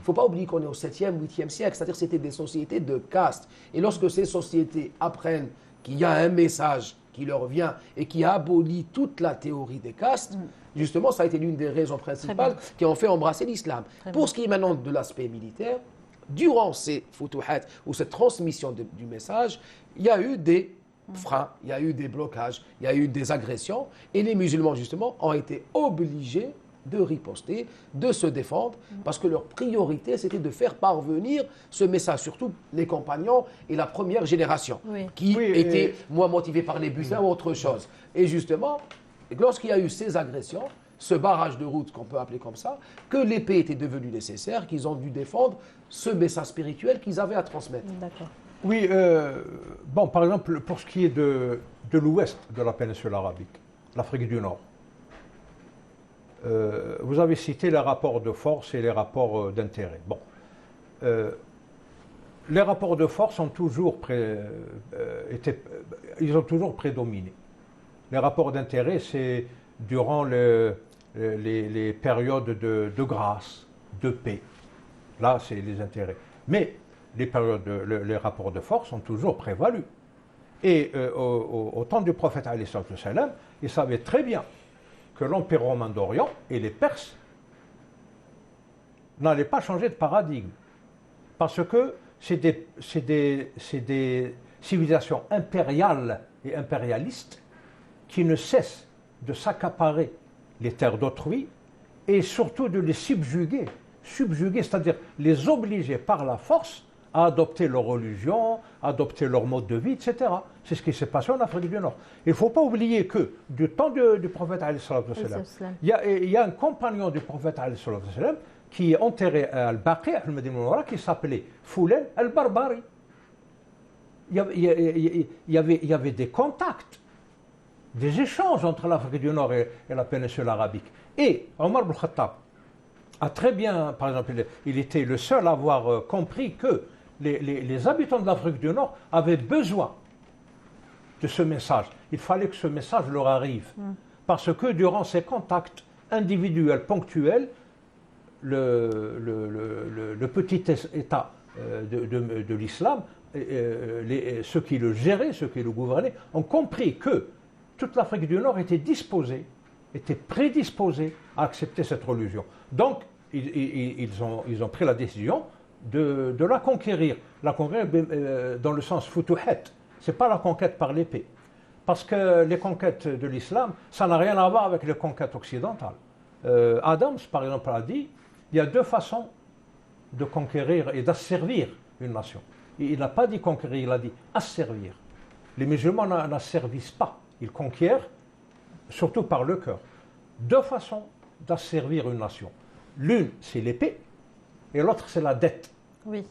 S2: faut pas oublier qu'on est au 7e, 8e siècle, c'est-à-dire que c'était des sociétés de caste. Et lorsque ces sociétés apprennent qu'il y a un message qui leur vient et qui abolit toute la théorie des castes, justement, ça a été l'une des raisons principales qui ont fait embrasser l'islam. Pour ce qui est maintenant de l'aspect militaire, durant ces futuhat, ou cette transmission du message, il y a eu des freins, il y a eu des blocages, il y a eu des agressions, et les musulmans, justement, ont été obligés de riposter, de se défendre, parce que leur priorité, c'était de faire parvenir ce message, surtout les compagnons et la première génération, qui étaient moins motivés par les butin ou autre chose. Et justement, lorsqu'il y a eu ces agressions, ce barrage de route qu'on peut appeler comme ça, que l'épée était devenue nécessaire, qu'ils ont dû défendre ce message spirituel qu'ils avaient à transmettre.
S1: D'accord.
S3: Oui, bon, par exemple, pour ce qui est de l'ouest de la péninsule arabique, l'Afrique du Nord, vous avez cité les rapports de force et les rapports d'intérêt. Bon, les rapports de force ont toujours, ils ont toujours prédominé. Les rapports d'intérêt, c'est durant les périodes de grâce, de paix. Là, c'est les intérêts. Mais les rapports de force ont toujours prévalu. Et au temps du prophète, il savait très bien que l'Empire romain d'Orient et les Perses n'allaient pas changer de paradigme. Parce que c'est des civilisations impériales et impérialistes qui ne cessent de s'accaparer les terres d'autrui et surtout de les subjuguer, c'est-à-dire les obliger par la force à adopter leur religion, à adopter leur mode de vie, etc. C'est ce qui s'est passé en Afrique du Nord. Il ne faut pas oublier que du temps du prophète, il y a un compagnon du prophète qui est enterré à Al-Baqi, qui s'appelait Foulen al-Barbari. Il y avait des contacts, des échanges entre l'Afrique du Nord et la péninsule arabique. Et Omar ibn Khattab a très bien, par exemple, il était le seul à avoir compris que les habitants de l'Afrique du Nord avaient besoin de ce message. Il fallait que ce message leur arrive. Parce que durant ces contacts individuels, ponctuels, le petit État de l'islam, ceux qui le géraient, ceux qui le gouvernaient, ont compris que toute l'Afrique du Nord était prédisposée à accepter cette religion. Donc, ils ont pris la décision de la conquérir dans le sens futuhat. Ce n'est pas la conquête par l'épée. Parce que les conquêtes de l'islam, ça n'a rien à voir avec les conquêtes occidentales. Adams, par exemple, a dit il y a deux façons de conquérir et d'asservir une nation. Il n'a pas dit conquérir, il a dit asservir. Les musulmans n'asservissent pas, ils conquièrent, surtout par le cœur. Deux façons d'asservir une nation. L'une, c'est l'épée, et l'autre, c'est la dette.
S1: Oui.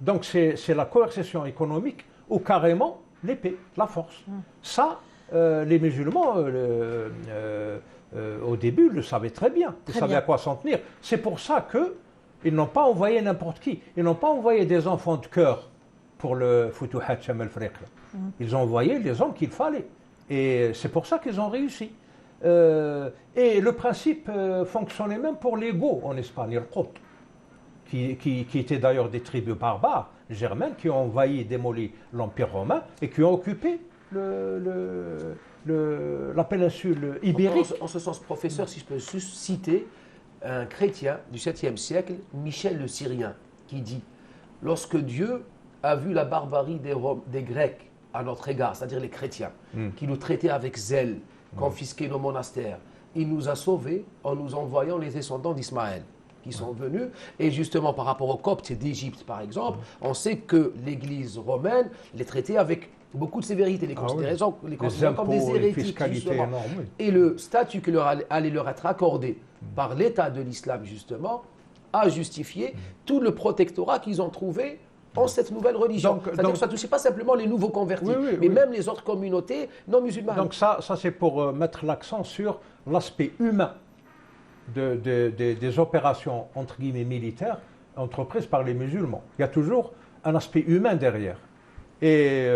S3: Donc, c'est la coercition économique ou carrément l'épée, la force. Ça, les musulmans, au début, le savaient très bien. Ils savaient à quoi s'en tenir. C'est pour ça qu'ils n'ont pas envoyé n'importe qui. Ils n'ont pas envoyé des enfants de cœur pour le Futuhat Sham al-Afriq. Ils ont envoyé les hommes qu'il fallait. Et c'est pour ça qu'ils ont réussi. Et le principe fonctionnait même pour les Goths en Espagne, le Qot, qui étaient d'ailleurs des tribus barbares germaines qui ont envahi et démoli l'Empire romain et qui ont occupé la péninsule ibérique.
S2: En ce sens, professeur, si je peux juste citer un chrétien du 7e siècle, Michel le Syrien, qui dit « Lorsque Dieu a vu la barbarie des Grecs à notre égard, c'est-à-dire les chrétiens, qui nous traitaient avec zèle, confisquaient nos monastères, il nous a sauvés en nous envoyant les descendants d'Ismaël qui sont venus. Et justement, par rapport aux Coptes d'Égypte, par exemple, on sait que l'Église romaine les traitait avec beaucoup de sévérité, les considérait comme des hérétiques. Et le statut qui allait leur être accordé par l'État de l'islam, justement, a justifié tout le protectorat qu'ils ont trouvé en cette nouvelle religion. C'est-à-dire que ça ne touchait pas simplement les nouveaux convertis, mais même les autres communautés non musulmanes.
S3: Donc ça c'est pour mettre l'accent sur l'aspect humain des opérations, entre guillemets, militaires entreprises par les musulmans. Il y a toujours un aspect humain derrière. Et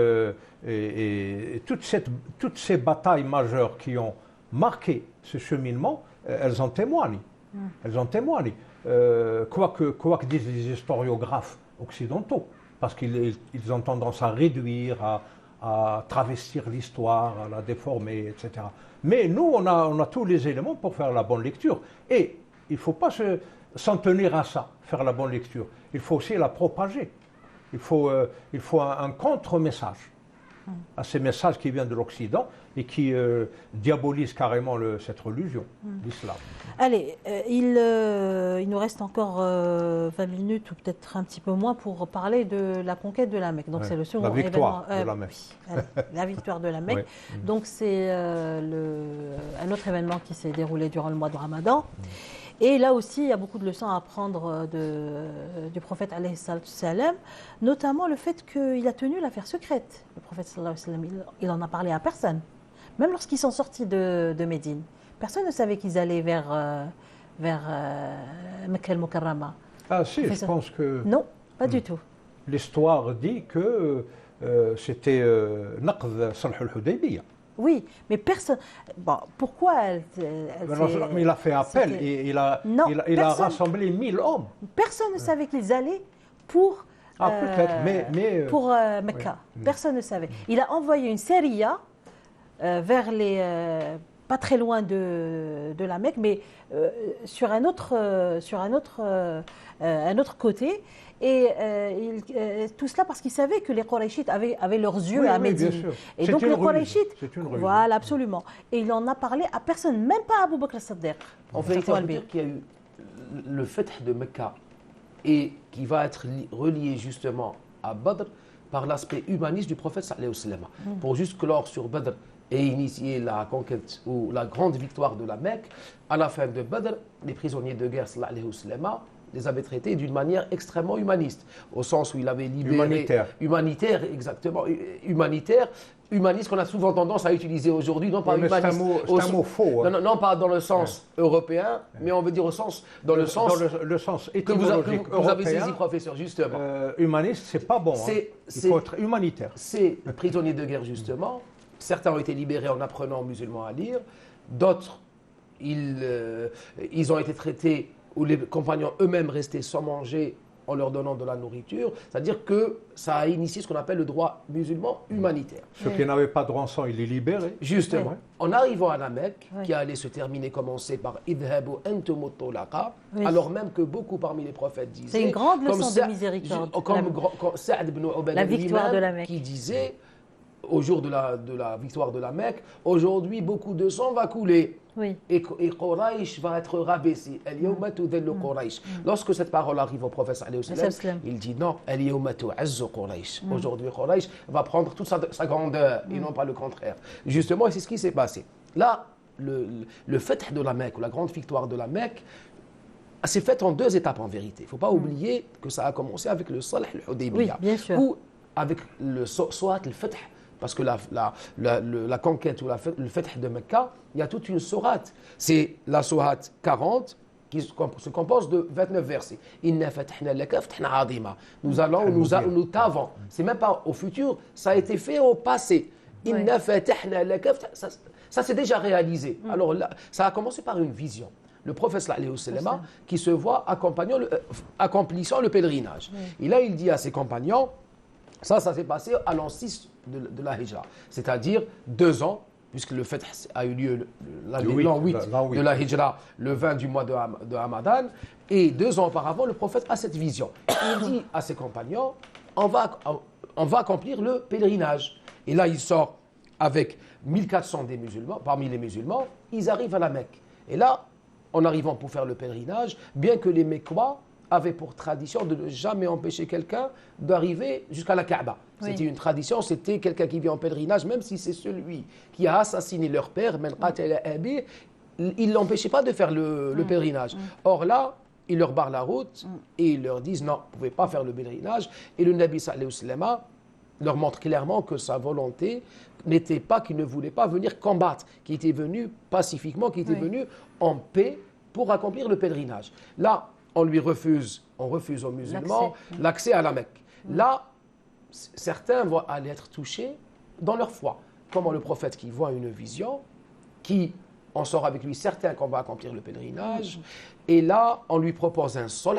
S3: toutes ces batailles majeures qui ont marqué ce cheminement, elles en témoignent. Elles en témoignent. Quoi que disent les historiographes occidentaux, parce qu'ils ont tendance à réduire, à travestir l'histoire, à la déformer, etc. Mais nous, on a tous les éléments pour faire la bonne lecture. Et il ne faut pas s'en tenir à ça, faire la bonne lecture. Il faut aussi la propager. Il faut un contre-message à ces messages qui viennent de l'Occident et qui diabolisent carrément cette religion, l'islam.
S1: Allez, il nous reste encore 20 minutes ou peut-être un petit peu moins pour parler de la conquête de la Mecque. Donc c'est le second
S3: la victoire de la Mecque.
S1: La victoire de la Mecque. Donc c'est un autre événement qui s'est déroulé durant le mois de Ramadan. Et là aussi, il y a beaucoup de leçons à apprendre du prophète alayhi salam, notamment le fait qu'il a tenu l'affaire secrète. Le prophète sallallahu alayhi wa sallam, il en a parlé à personne. Même lorsqu'ils sont sortis de Médine, personne ne savait qu'ils allaient vers Mecca al-Mukarrama.
S3: Ah si, je pense que...
S1: Non, pas du tout.
S3: l'histoire dit que c'était Naqd Sulh al-Hudaybiyah.
S1: Oui, mais personne. Bon, pourquoi
S3: Mais il a fait appel et il a rassemblé 1000 hommes.
S1: Personne ne savait qu'ils allaient pour.
S3: Peut-être, mais
S1: pour Mecca.
S3: oui.
S1: Personne ne savait. Il a envoyé une séria vers les. Pas très loin de la Mecque, mais sur un autre côté. Et tout cela parce qu'ils savaient que les Qurayshites avaient leurs yeux à Médine.
S3: Bien sûr.
S1: Et donc les Qurayshites, voilà,
S3: absolument.
S1: absolument. Et il en a parlé à personne, même pas à Abu Bakr as-Siddiq.
S2: En vérité, on peut dire qu'il y a eu le Fath de Mecca et qui va être relié justement à Badr par l'aspect humaniste du prophète sallallahu alayhi wa sallam. Pour juste clore sur Badr et initier la conquête ou la grande victoire de la Mecque, à la fin de Badr, les prisonniers de guerre sallallahu alayhi wa sallam les avait traités d'une manière extrêmement humaniste, au sens où il avait libéré... Humanitaire, exactement. Humaniste qu'on a souvent tendance à utiliser aujourd'hui, non pas humaniste...
S3: C'est un mot faux.
S2: Hein. Non, pas dans le sens européen, mais on veut dire dans le sens
S3: étymologique
S2: que vous avez saisi, professeur, justement.
S3: Humaniste, c'est pas bon. Il faut être humanitaire.
S2: Ces prisonniers de guerre, justement, certains ont été libérés en apprenant aux musulmans à lire, d'autres, ils ont été traités où les compagnons eux-mêmes restaient sans manger en leur donnant de la nourriture. C'est-à-dire que ça a initié ce qu'on appelle le droit musulman humanitaire.
S3: Ceux qui n'avaient pas de rançon, ils les libéraient.
S2: Justement. Oui. En arrivant à la Mecque, qui allait se terminer, commencer par « Idhabu antum at-tulaqa », alors même que beaucoup parmi les prophètes disaient...
S1: C'est une grande leçon de miséricorde.
S2: Comme Sa'd ibn Ubadah
S1: la victoire de la Mecque.
S2: Qui disait, au jour de la victoire de la Mecque, aujourd'hui beaucoup de sang va couler.
S1: Oui.
S2: Et Quraysh va être rabaissé. Lorsque cette parole arrive au prophète, il dit non, aujourd'hui Quraysh va prendre toute sa grandeur et non pas le contraire. Justement, c'est ce qui s'est passé. Là, le fait de la Mecque, ou la grande victoire de la Mecque, s'est fait en deux étapes en vérité. Il ne faut pas oublier que ça a commencé avec le Sulh al-Hudaybiyah, ou avec le Surat al-Fath. Parce que la conquête ou le Fath de Mecca, il y a toute une sourate. C'est la sourate 40 qui se compose de 29 versets. Inna fatahna laka fathan azima. Nous allons, nous t'avons. C'est même pas au futur, ça a été fait au passé. Inna fatahna laka, ça s'est déjà réalisé. Alors là, ça a commencé par une vision. Le prophète sallallahu alayhi wa sallam qui se voit accomplissant le pèlerinage. Et là, il dit à ses compagnons, ça s'est passé à l'an 6 de la Hijra, c'est-à-dire 2 ans, puisque le fait a eu lieu l'an 8 de la Hijra, le 20 du mois de Hamadan, et 2 ans auparavant, le prophète a cette vision. Il dit à ses compagnons, on va accomplir le pèlerinage. Et là, il sort avec 1400 des musulmans, parmi les musulmans, ils arrivent à la Mecque. Et là, en arrivant pour faire le pèlerinage, bien que les Mecquois avaient pour tradition de ne jamais empêcher quelqu'un d'arriver jusqu'à la Kaaba. Oui. C'était une tradition, c'était quelqu'un qui vient en pèlerinage, même si c'est celui qui a assassiné leur père, il ne l'empêchait pas de faire le pèlerinage. Or là, ils leur barrent la route et ils leur disent non, vous ne pouvez pas faire le pèlerinage. Et le Nabi sallallahu alayhi wa sallam leur montre clairement que sa volonté n'était pas qu'il ne voulait pas venir combattre, qu'il était venu pacifiquement, qu'il était venu en paix pour accomplir le pèlerinage. Là, on refuse aux musulmans l'accès à la Mecque. Là, certains vont aller être touchés dans leur foi. Comment le prophète qui voit une vision, qui en sort avec lui certain qu'on va accomplir le pèlerinage, et là, on lui propose un sulh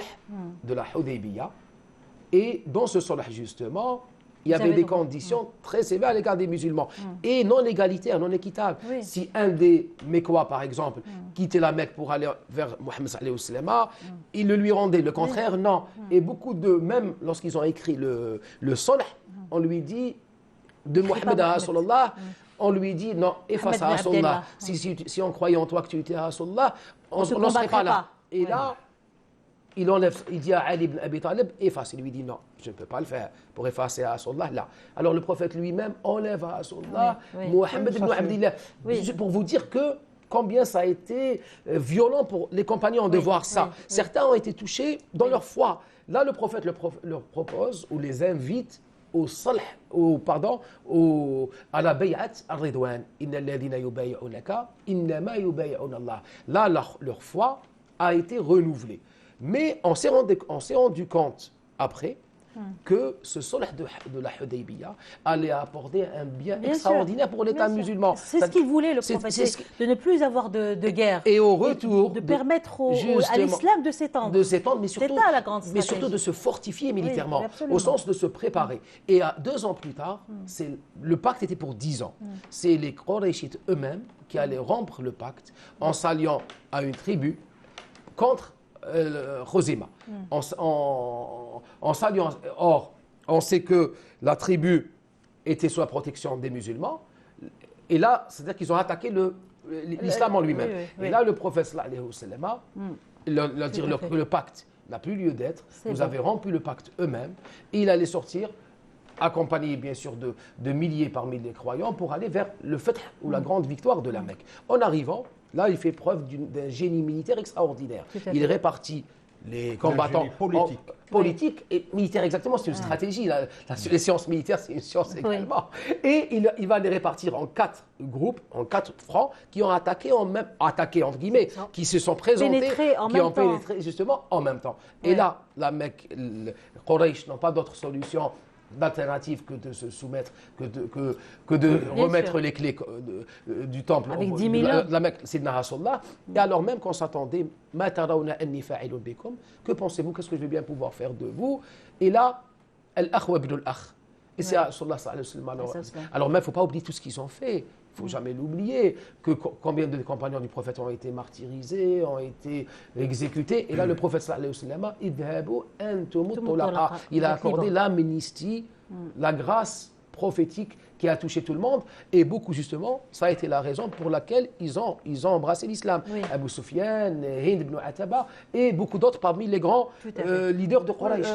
S2: de la Hudaybiyah, et dans ce sulh, justement, il y avait des conditions très sévères à l'égard des musulmans et non égalitaires, non équitables. Oui. Si un des Mecquois, par exemple, quittait la Mecque pour aller vers Mohammed sallallahu alayhi wa sallam, il le lui rendait. Le contraire, non. Et beaucoup même lorsqu'ils ont écrit le sulh, on lui dit de Mohammed à Rasulullah, on lui dit non, efface à Rasulullah. Si on croyait en toi que tu étais à Rasulullah, on n'en serait pas là. Et là, il dit à Ali ibn Abi Talib, efface. Il lui dit non, je ne peux pas le faire pour effacer à Rasulullah. Là. Alors le prophète lui-même enlève à Rasulullah Mohammed ibn Abdillah. Pour vous dire que combien ça a été violent pour les compagnons de voir ça. Certains ont été touchés dans leur foi. Là, le prophète leur propose ou les invite au salh, à la bay'at al-ridwan. Inna alladhina yubay'unaka innama yubay'una Allah. Là, leur foi a été renouvelée. Mais on s'est rendu compte après que ce sulh de la Hudaybiyah allait apporter un bien extraordinaire pour l'État
S1: Bien sûr.
S2: musulman.
S1: C'est ce qu'il voulait, le prophète, de ne plus avoir de guerre.
S2: Et au retour,
S1: de permettre à
S2: justement,
S1: l'islam de s'étendre.
S2: Mais surtout,
S1: ça, la grande stratégie.
S2: mais surtout de se fortifier militairement,
S1: absolument.
S2: au sens de se préparer. Et 2 ans plus tard, le pacte était pour 10 ans. C'est les Qurayshites eux-mêmes qui allaient rompre le pacte en s'alliant à une tribu contre Khuzayma. En s'alliant. Or, on sait que la tribu était sous la protection des musulmans. Et là, c'est-à-dire qu'ils ont attaqué l'islam en lui-même.
S1: Oui.
S2: Et là, le prophète sallallahu alayhi wa sallam, leur dire que le pacte n'a plus lieu d'être. Vous avez rompu le pacte eux-mêmes. Et il allait sortir, accompagné bien sûr de milliers parmi les croyants, pour aller vers le fath ou la grande victoire de la Mecque. En arrivant, là, il fait preuve d'un génie militaire extraordinaire. Il répartit les combattants politiques et militaires, exactement, c'est une stratégie. Les sciences militaires, c'est une science également. Et il va les répartir en 4 groupes, en 4 fronts, qui ont attaqué entre guillemets, qui se sont présentés, qui ont pénétré justement en même temps. Et là, la Mecque, les Quraysh n'ont pas d'autre solution d'alternative que de se soumettre, que de remettre les clés du temple
S1: avec 10 000 hommes.
S2: La Mecque, c'est Rasulullah. Et alors même qu'on s'attendait, que pensez-vous, qu'est-ce que je vais bien pouvoir faire de vous? Et là, al-akhwa ibn al-akh. Et c'est Rasulullah sallallahu alayhi wa sallam. Alors même, il ne faut pas oublier tout ce qu'ils ont fait. Il ne faut jamais l'oublier, combien de compagnons du prophète ont été martyrisés, ont été exécutés. Et là, le prophète sallallahu alayhi wa sallam, il a accordé l'amnistie, la grâce prophétique qui a touché tout le monde. Et beaucoup, justement, ça a été la raison pour laquelle ils ont embrassé l'islam. Abu Sufyan, Hind ibn Ataba et beaucoup d'autres parmi les grands leaders de Quraysh.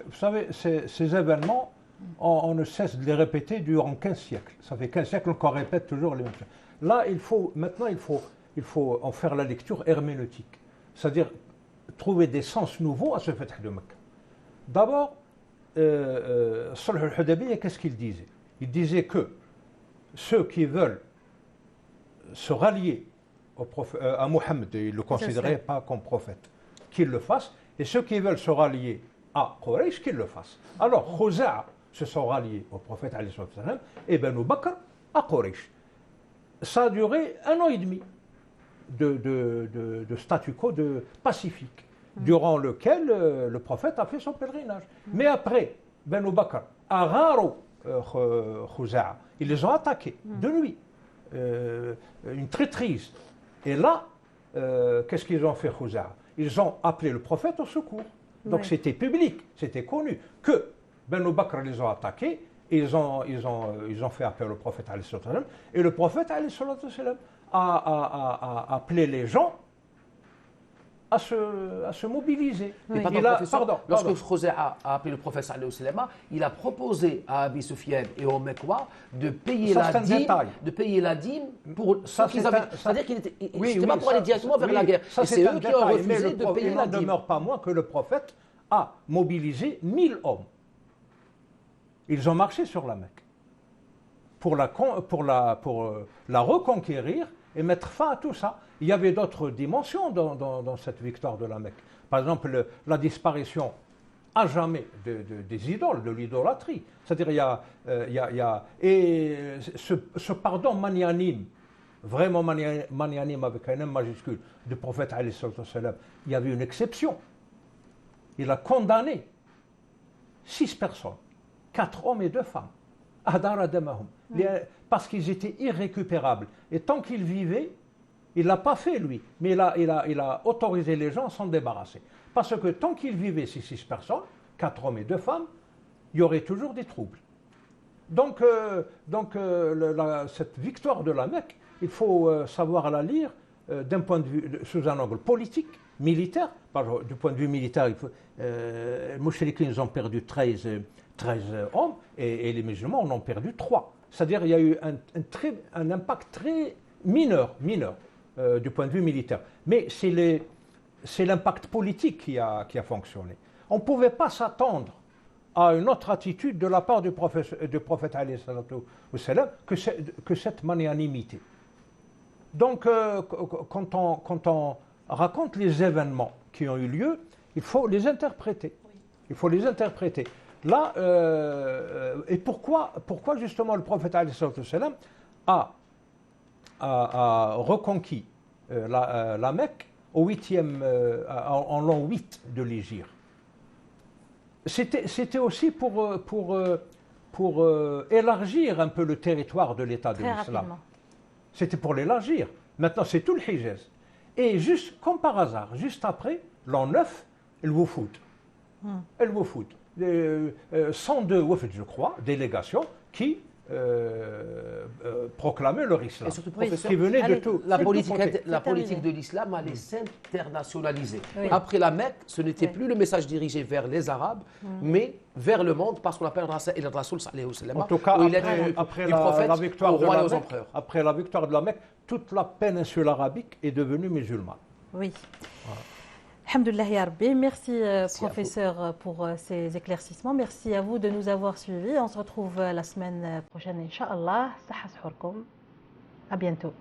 S3: Vous savez, ces événements, on ne cesse de les répéter durant 15 siècles. Ça fait 15 siècles qu'on répète toujours les mêmes choses. Là, maintenant, il faut en faire la lecture herméneutique. C'est-à-dire trouver des sens nouveaux à ce Fath de Mecque. D'abord, Sulh al-Hudaybiyah, qu'est-ce qu'il disait? Il disait que ceux qui veulent se rallier à Mohammed, ils ne le considéraient pas comme prophète, qu'ils le fassent, et ceux qui veulent se rallier à Quraysh, qu'ils le fassent. Alors, Khuza'a se sont ralliés au prophète et Banu Bakr à Quraysh. Ça a duré 1 an et demi de statu quo pacifique, durant lequel le prophète a fait son pèlerinage. Mais après, Banu Bakr a raro Khuza'a, ils les ont attaqués de nuit, une traîtrise. Et là, qu'est-ce qu'ils ont fait, Khuza'a? Ils ont appelé le prophète au secours. Donc c'était public, c'était connu que Banu Bakr les ont attaqués, et ils ont fait appel au prophète et le prophète a appelé les gens à se mobiliser.
S2: Mais lorsque Khuza'a a appelé le prophète, il a proposé à Abi Sufyan et aux Mecquois de payer la dîme pour ceux qu'ils avaient. C'est-à-dire qu'il n'était pas pour aller directement vers la guerre. Et c'est eux qui ont refusé de payer la dîme.
S3: Il ne demeure pas moins que le prophète a mobilisé 1000 hommes. Ils ont marché sur la Mecque pour la reconquérir et mettre fin à tout ça. Il y avait d'autres dimensions dans cette victoire de la Mecque. Par exemple, la disparition à jamais des idoles, de l'idolâtrie. C'est-à-dire, et ce pardon magnanime, vraiment magnanime avec un M majuscule, du prophète alayhi salam, il y avait une exception. Il a condamné 6 personnes, 4 hommes et 2 femmes, parce qu'ils étaient irrécupérables. Et tant qu'ils vivaient, il ne l'a pas fait lui, mais il a autorisé les gens à s'en débarrasser. Parce que tant qu'ils vivaient, ces 6 personnes, 4 hommes et 2 femmes, il y aurait toujours des troubles. Donc cette victoire de la Mecque, il faut savoir la lire d'un point de vue, sous un angle politique, militaire. Du point de vue militaire, les mouchriquins ont perdu 13 hommes et les musulmans en ont perdu 3. C'est-à-dire qu'il y a eu un impact très mineur du point de vue militaire. Mais c'est l'impact politique qui a fonctionné. On ne pouvait pas s'attendre à une autre attitude de la part du prophète alayhi salam que cette magnanimité. Donc, quand on raconte les événements qui ont eu lieu, il faut les interpréter. Il faut les interpréter. Là, et pourquoi justement le prophète alayhi salam a reconquis la Mecque en l'an 8 de l'Hégire? C'était aussi pour élargir un peu le territoire de l'État de l'Islam. C'était pour l'élargir. Maintenant, c'est tout le Hijaz. Et juste comme par hasard, juste après, l'an 9, le Woufoud. Le Woufoud. 102 Woufoud, je crois, délégations qui proclamaient leur islam.
S2: Et surtout, professeur,
S3: qui venaient de tout.
S2: La politique de l'islam allait s'internationaliser.
S1: Oui.
S2: Après la Mecque, ce n'était plus le message dirigé vers les Arabes, mais vers le monde, parce qu'on appelle El Rasoul sallallahu alayhi wa sallam.
S3: En tout cas, après la victoire de la Mecque, toute la péninsule arabique est devenue musulmane.
S1: Oui.
S3: Voilà.
S1: Alhamdulillah ya Rabbi. Merci professeur pour ces éclaircissements. Merci à vous de nous avoir suivis. On se retrouve la semaine prochaine, Inch'Allah. À bientôt.